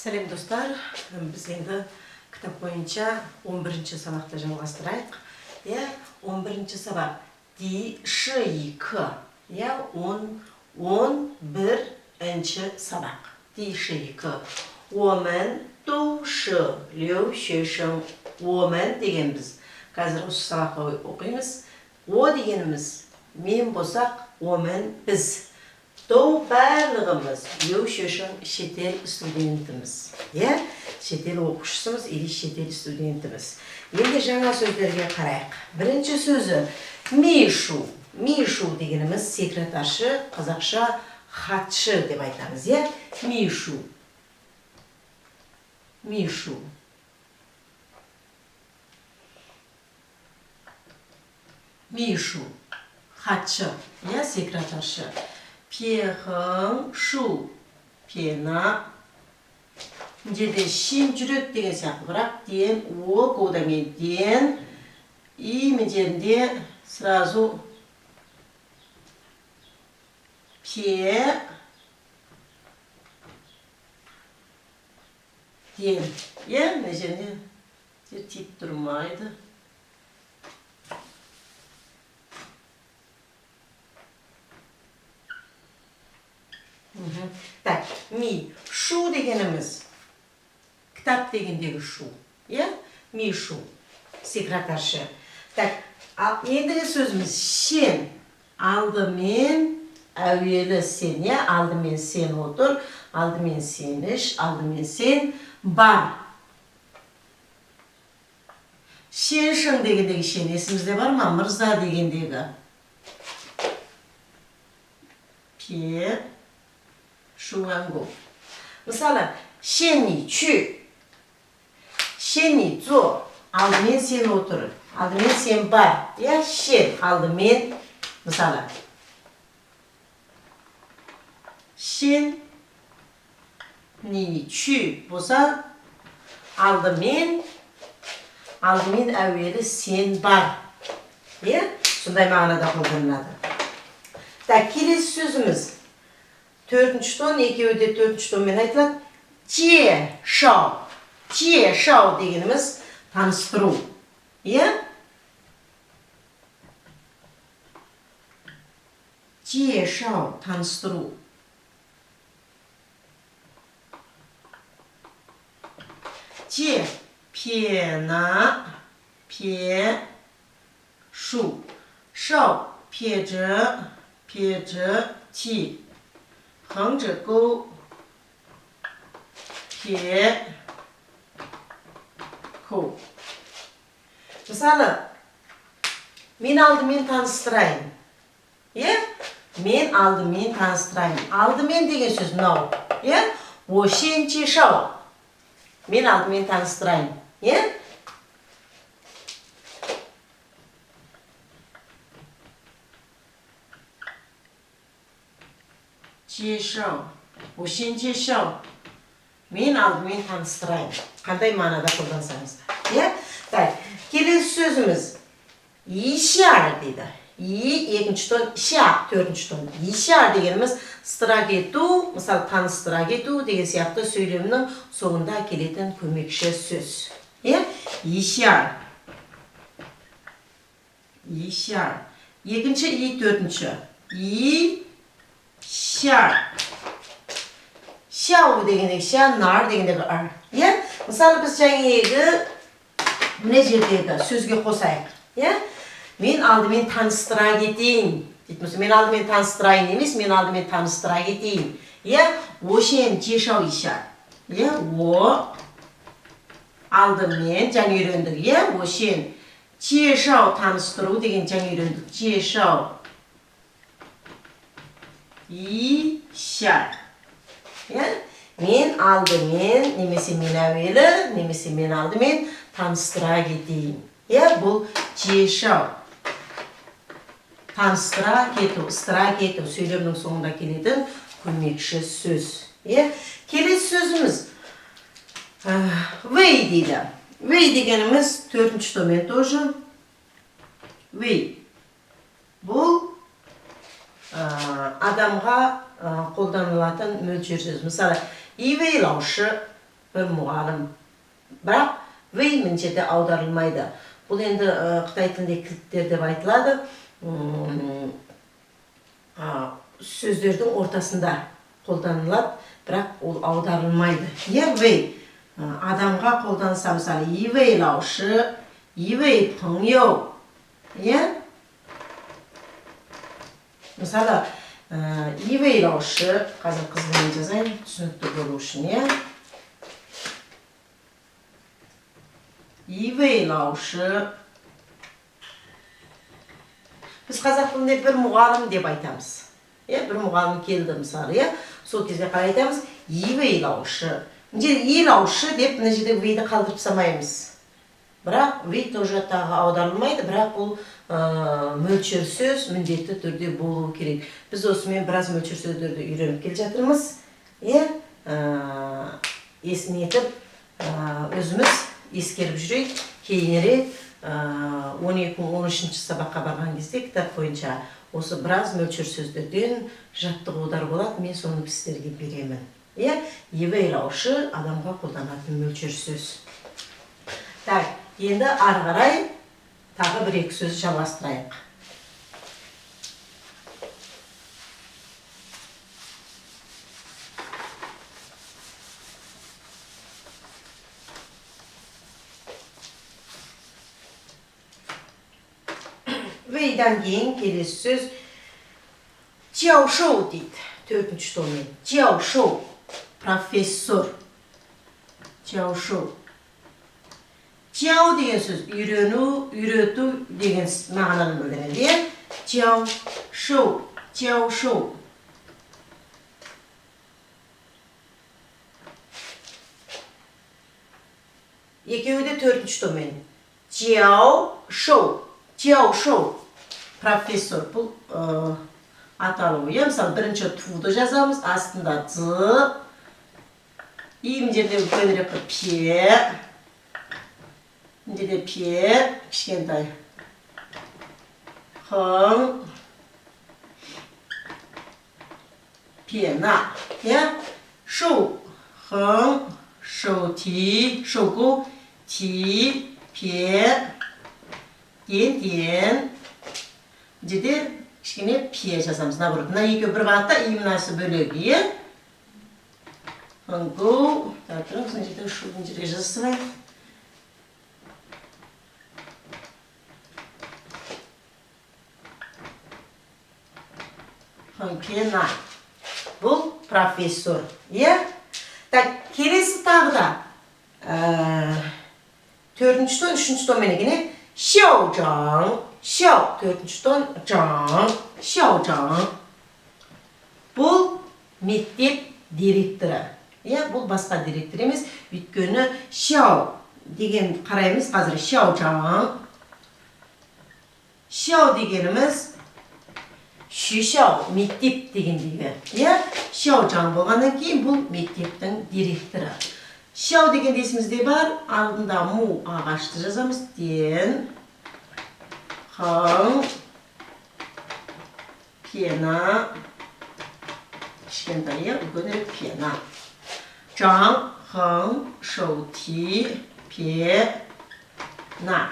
Сәлем достар, біз енді кітап бойынша 11-ші сабақты жалғастырайық. 11-ші сабақ Ди Ши Yi Ke. 11-ші сабақ Ди Ши Yi Ke. 我们都是留学生. 我们деген біз. Қазір осы сабаққа оқимыз. О дегеніміз мен болсақ, 我们біз. Доу барлығымыз留学生шетел студентіміз. Шетел оқушысымыз или шетел студентіміз. Енді жаңа сөздерге қарайық. Бірінші сөзі Мишу. Мишу дегеніміз секретаршы, қазақша хатшы деп айтамыз. Мишу. Мишу. Мишу. Хатшы, секретаршы. 撇横竖 пена. 이제 심 줄여 деген сияқты. бірақ ден о одан кейін ден имен жерінде сразу пе ден. мына жерінде тиіп тұрмайды. Так, ми шу дегеніміз кітап дегендегі шу. Ми шу секретаршы. Так, ендігі сөзіміз сен. Алдымен әуелі сен. Алдымен сен отыр, алдымен сен іш, алдымен сен бар. Сеншің дегендегі сен есімізде бар ма? Мырза дегендегі. Пе шуангу. Мысалы, сен ни чү. Сен ни зо. Алдымен сен отыр. Алдымен сен бар. Сен алдымен. Мысалы, сен ни чү болса, алдымен әуелі сен бар. Сондай мағынада қолданылады. Так, келесі сөзіміз. Төртінші тон, екеуі де төртінші тонмен айтылады. Же шау. Же шау дегеніміз таныстыру. Же шау таныстыру. Же пена пе шу. Шау пе же ти. 横着勾 撇 코. Мысалы, мен алдымен таныстырайын. Мен алдымен таныстырайын. Алдымен деген сөз мынау. 我先介绍. Мен алдымен таныстырайын.我先介绍. Мен алдымен таныстырайын. Қандай мағынада қолдансаңыздар. Келесі сөзіміз ишар дейді. Екінші тон, ша төртінші тон. Ишар дегеніміз сыра кету, мысалы таныстыра кету деген сияқты сөйлемнің соңында келетін көмекші сөз. Ишар. Ишар. Екінші и төртінші. Ишар. Шау дегендегі ша, нар дегендегі ар. Мысалы біз жаңағы мына жердегі сөзге қосайық. Мен алдымен таныстыра кетейін. Мен алдымен таныстырайын емес, мен алдымен таныстыра кетейін. О сен жешау ишар. О алдымен жаңа үйрендік. О сен жешау таныстыру деген жаңа үйрендік. Жешау ишар. Мен алдымен, немесе мен әуелі, немесе мен алдымен таныстыра кетейін. Бұл жешау. Таныстыра кету, ыстыра кету, сөйлемнің соңында келетін көмекші сөз. Келесі сөзіміз вей дейді. Вей дегеніміз төртінші тонмен тоже. Вей. Бұл адамға қолданылатын мөлшер сөз. Мысалы, 一位老师 бір мұғалім. Бірақ вей мына жерде аударылмайды. Бұл енді Қытай тілінде кілттер деп айтылады. Сөздердің ортасында қолданылады, бірақ ол аударылмайды. Вей адамға қолданса, мысалы, вей лаушы, вей пыңйоу. Мысалы, вей лаушы, қазір қызылмен жазайын, түсінікті болу үшін. вей лаушы. Біз қазақ тілінде бір мұғалім деп айтамыз. Бір мұғалім келді, мысалы, сол кезде қалай айтамыз? вей лаушы. И лаушы деп мына жерде вейді қалдырып самаймыз. Бірақ вей тоже тағы аударылмайды, бірақ бұл мөлшер сөз міндетті түрде болу керек. Біз осымен біраз мөлшер сөздерді үйреніп келе жатырмыз. Есін етіп, өзіміз ескеріп жүрейік. Кейінірек 12-13 сабаққа барған кезде кітап бойынша осы біраз мөлшер сөздерден жаттығулар болады. Мен соны сіздерге беремін. вей лаушы адамға қолданатын мөлшер сөз. Енді ары қарай тағы бір-екі сөз жалғастырайық. Вейден кейін келесі сөз жаушоу дейді. Төртінші томмен. Жаушоу. Профессор. Жаушоу. Жау деген сөз үйрену, үйрету деген мағынаны білдіреді. Жаушоу. Жаушоу. Екеуі де төртінші томмен. Жаушоу. Жаушоу. Профессор. Бұл аталуы. Мысалы, бірінші туды жазамыз, астында зы. Мына жерде үлкенірек пе. Мына жерде пе, кішкентай. Хың. Пена. Шоу. Хың. Шоу ти. Шоу ти. Пе. Ден. Жерде кішкене пе жазамыз. Наоборот, мына екеуі бір қатта, имнасы бөлек. Хыңгу. Тұрыңыз, мына жерде шудың жерге жазсырайық. Хыңпена. Бұл профессор. Келесі тағы да төртінші тон, үшінші тон менекіне Xiaozhang. Xiao, төртінші тон, Zhang. Xiaozhang. Бұл мектеп директоры. Бұл басқа директор емес. Өйткені Xiao деген қараймыз қазір Xiaozhang. Xiao дегеніміз Шишау, мектеп дегендегі. Xiaozhang болғаннан кейін бұл мектептің директоры. Xiao деген есімізде бар, алдында му ағашты жазамыз. Ден, хың, пена, кішкентай, үлкені пена. Зhang, хың, шоу ти, пе, на.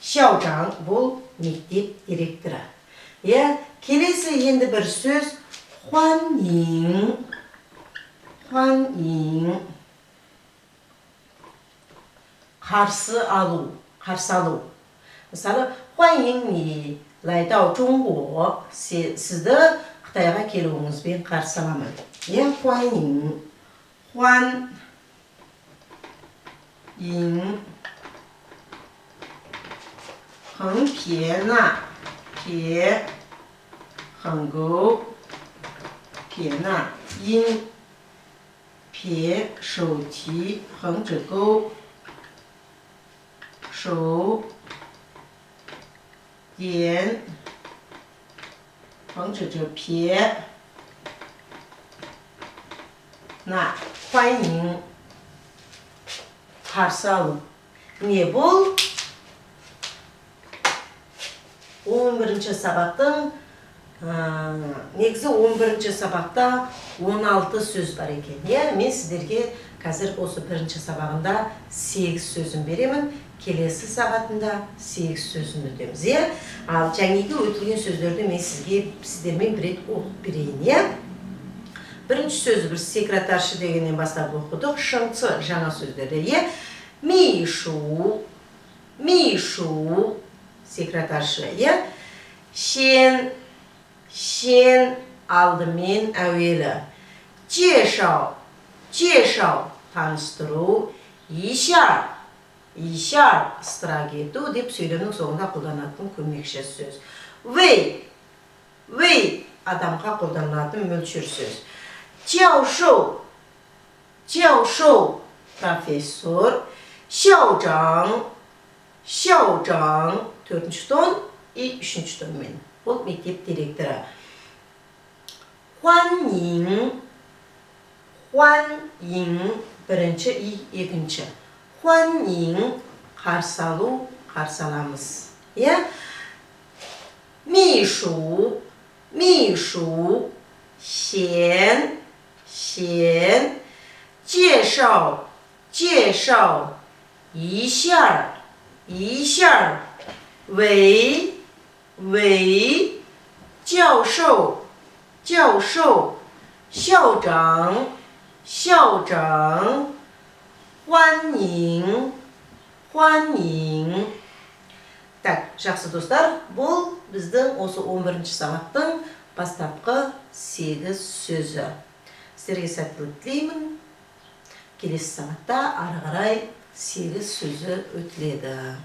Xiaozhang бұл мектеп директоры. Келесі енді бір сөз Хуаннин. Хуаннин. Қарсы алу. Қарсы алу. Мысалы, Хуаннин ни лайдау Чоңго. Сізді Қытайға келуіңізбен қарсы аламын. Хуаннин. Хуаннин. Хың пена. Пе. Хыңгу. Пена. Ин. Пе. Шоу ти. Хың зhigou. Шоу. Ден. Хың зhigou пе. На. Хуаннин. Қарсы алу. Не бұл? 11-ші сабақтың, негізі 11-ші сабақта 16 сөз бар екен. Мен сіздерге Қазір осы бірінші сабағында 8 сөзін беремін. Келесі сағатында 8 сөзін өтеміз. Ал жаңағы өтілген сөздерді мен сіздермен бір рет оқып берейін. Бірінші сөзі бір секретаршы дегеннен бастап оқыдық. Шыңцы жаңа сөздерді. Мишу секретаршы. Шен алдымен әуелі. Жешау таныстыру. Ишар ыстыра кету деп сөйлемнің соңында қолданатын көмекші сөз. Вэй адамға қолданатын мөлшер сөз. Жаушоу профессор. Шаужаң төртінші тон и үшінші тонмен. Ол мектеп директоры. Хуаннин бірінші и екінші. Хуаннин қарсаламыз. Мишу шен жешау ишар вэй жаушоу шаужаң хуаннин. Так, жақсы достар, бұл біздің осы 11-ші сағаттың бастапқы 8 сөзі. Сіздерге сәттілік тілеймін. Келесі сағатта ары қарай 8 сөзі өтіледі.